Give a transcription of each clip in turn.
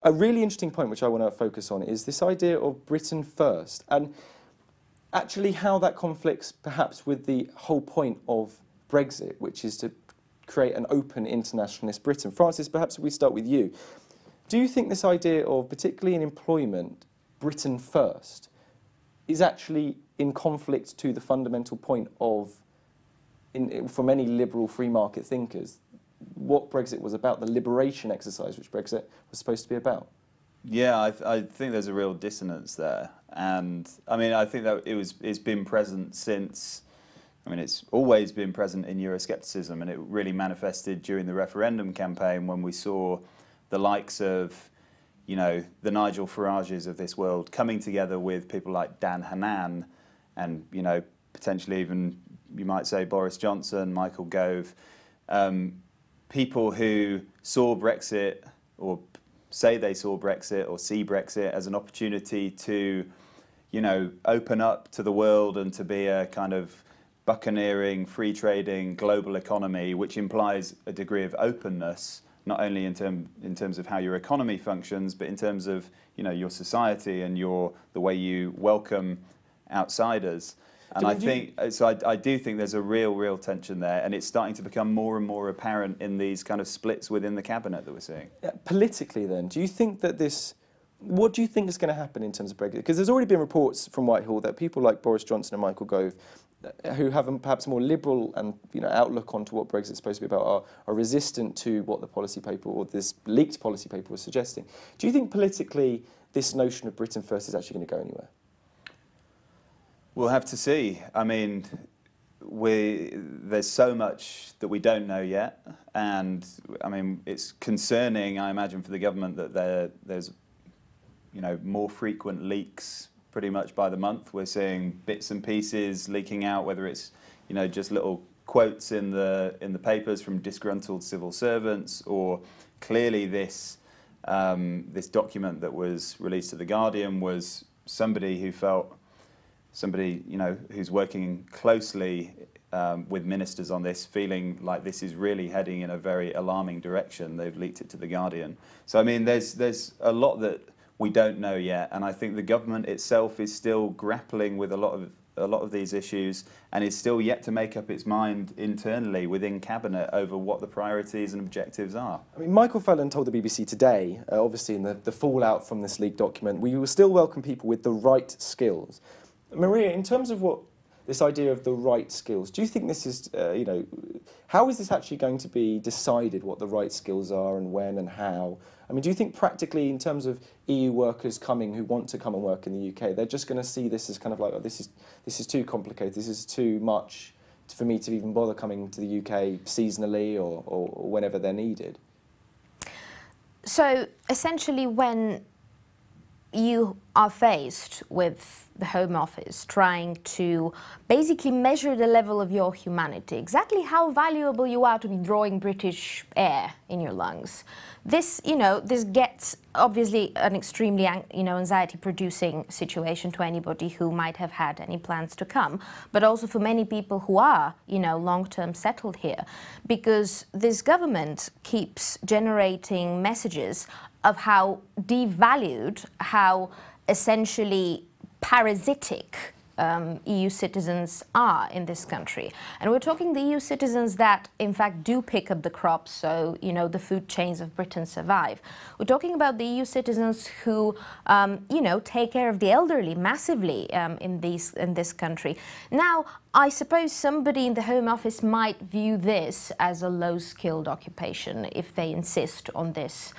a really interesting point which I want to focus on is this idea of Britain first, and actually how that conflicts perhaps with the whole point of Brexit, which is to create an open internationalist Britain. Francis, perhaps we start with you. Do you think this idea of, particularly in employment, Britain first, is actually in conflict to the fundamental point of, for many liberal free market thinkers, what Brexit was about, the liberation exercise which Brexit was supposed to be about? Yeah, I think there's a real dissonance there. And I mean, I think that it's been present since, I mean, it's always been present in Euroscepticism, and it really manifested during the referendum campaign when we saw the likes of, you know, the Nigel Farages of this world coming together with people like Dan Hannan and, you know, potentially even, you might say, Boris Johnson, Michael Gove, people who saw Brexit, or say they saw Brexit or see Brexit as an opportunity to, you know, open up to the world and to be a kind of buccaneering, free trading global economy, which implies a degree of openness, not only in terms of how your economy functions, but in terms of, you know, your society and the way you welcome outsiders. And I do think there's a real tension there, and it's starting to become more and more apparent in these kind of splits within the cabinet that we're seeing. Politically then, do you think that what do you think is going to happen in terms of Brexit? Because there's already been reports from Whitehall that people like Boris Johnson and Michael Gove, who have a perhaps more liberal and, you know, outlook onto what Brexit is supposed to be about, are resistant to what the policy paper or this leaked policy paper was suggesting. Do you think politically this notion of Britain first is actually going to go anywhere? We'll have to see. I mean, there's so much that we don't know yet, and I mean, it's concerning, I imagine, for the government that there's, you know, more frequent leaks pretty much by the month. We're seeing bits and pieces leaking out, whether it's, you know, just little quotes in the papers from disgruntled civil servants, or clearly this document that was released to The Guardian was somebody, you know, who's working closely with ministers on this, feeling like this is really heading in a very alarming direction. They've leaked it to The Guardian. So I mean, there's a lot that we don't know yet, and I think the government itself is still grappling with a lot of these issues, and is still yet to make up its mind internally within cabinet over what the priorities and objectives are. I mean, Michael Fallon told the BBC today, obviously in the fallout from this leaked document, we will still welcome people with the right skills. Maria, in terms of this idea of the right skills, do you think this is, you know, how is this actually going to be decided, what the right skills are and when and how? I mean, do you think practically, in terms of EU workers who want to come and work in the UK, they're just going to see this as kind of like, oh, this is too complicated, this is too much for me to even bother coming to the UK seasonally or whenever they're needed? So essentially, when you are faced with the Home Office trying to basically measure the level of your humanity, exactly how valuable you are to be drawing British air in your lungs. This, you know, this gets obviously an extremely, you know, anxiety-producing situation to anybody who might have had any plans to come, but also for many people who are, you know, long-term settled here, because this government keeps generating messages of how devalued, how essentially parasitic EU citizens are in this country. And we're talking the EU citizens that, in fact, do pick up the crops, so, you know, the food chains of Britain survive. We're talking about the EU citizens who, you know, take care of the elderly massively in this country. Now, I suppose somebody in the Home Office might view this as a low-skilled occupation if they insist on this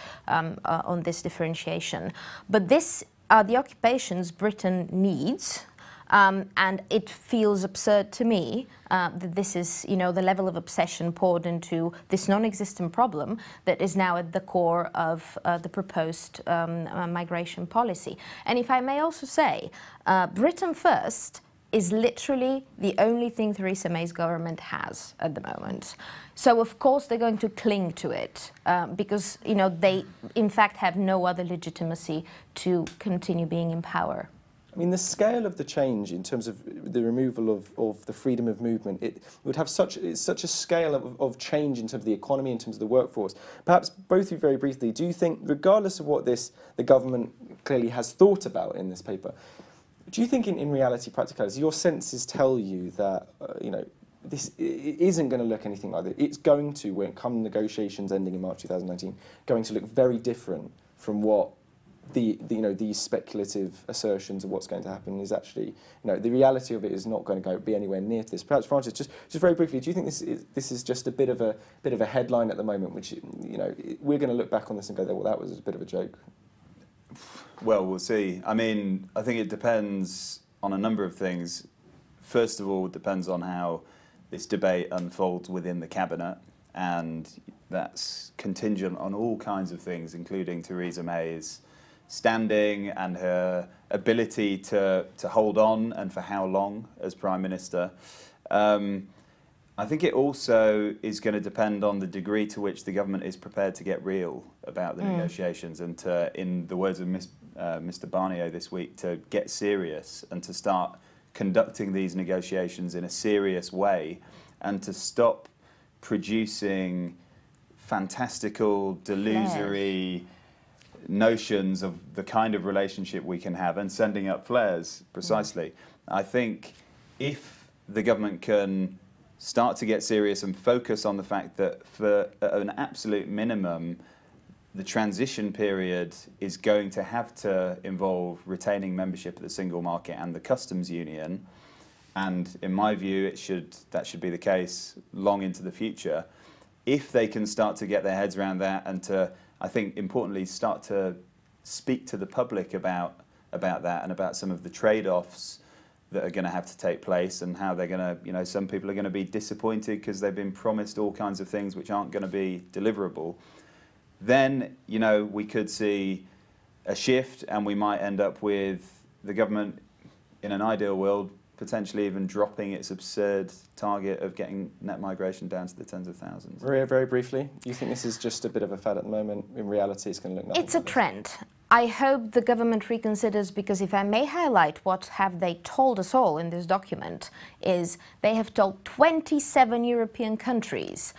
differentiation. But this are the occupations Britain needs. And it feels absurd to me that this is, you know, the level of obsession poured into this non-existent problem that is now at the core of the proposed migration policy. And if I may also say, Britain First is literally the only thing Theresa May's government has at the moment. So of course they're going to cling to it because, you know, they in fact have no other legitimacy to continue being in power. I mean, the scale of the change in terms of the removal of the freedom of movement, it would have such a scale of change in terms of the economy, in terms of the workforce. Perhaps both of you very briefly, do you think, regardless of what the government clearly has thought about in this paper, do you think in reality, practicality, your senses tell you that, this isn't going to look anything like that? It's going to, when come negotiations ending in March 2019, going to look very different from what these speculative assertions of what's going to happen is actually, the reality of it is not going to be anywhere near to this. Perhaps, Francis, just very briefly, do you think this is just a bit of a headline at the moment, which, we're going to look back on this and go, well, that was a bit of a joke? Well, we'll see. I mean, I think it depends on a number of things. First of all, it depends on how this debate unfolds within the cabinet, and that's contingent on all kinds of things, including Theresa May's standing and her ability to hold on, and for how long as Prime Minister. I think it also is going to depend on the degree to which the government is prepared to get real about the negotiations, and to, in the words of Mr. Barnier this week, to get serious and to start conducting these negotiations in a serious way, and to stop producing fantastical, delusory notions of the kind of relationship we can have and sending up flares, precisely. I think if the government can start to get serious and focus on the fact that for an absolute minimum, the transition period is going to have to involve retaining membership of the single market and the customs union, and in my view that should be the case long into the future. If they can start to get their heads around that, and to, I think importantly, start to speak to the public about that and about some of the trade-offs that are going to have to take place, and how they're going to, some people are going to be disappointed because they've been promised all kinds of things which aren't going to be deliverable, then, we could see a shift, and we might end up with the government, in an ideal world, potentially even dropping its absurd target of getting net migration down to the tens of thousands. Maria, very briefly, you think this is just a bit of a fad at the moment? In reality, it's going to look nothing. It's a trend. I hope the government reconsiders, because if I may highlight what have they told us all in this document, is they have told 27 European countries,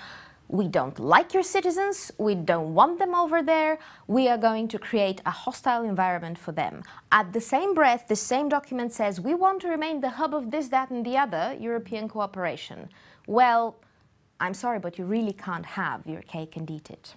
we don't like your citizens, we don't want them over there, we are going to create a hostile environment for them. At the same breath, the same document says we want to remain the hub of this, that and the other European cooperation. Well, I'm sorry, but you really can't have your cake and eat it.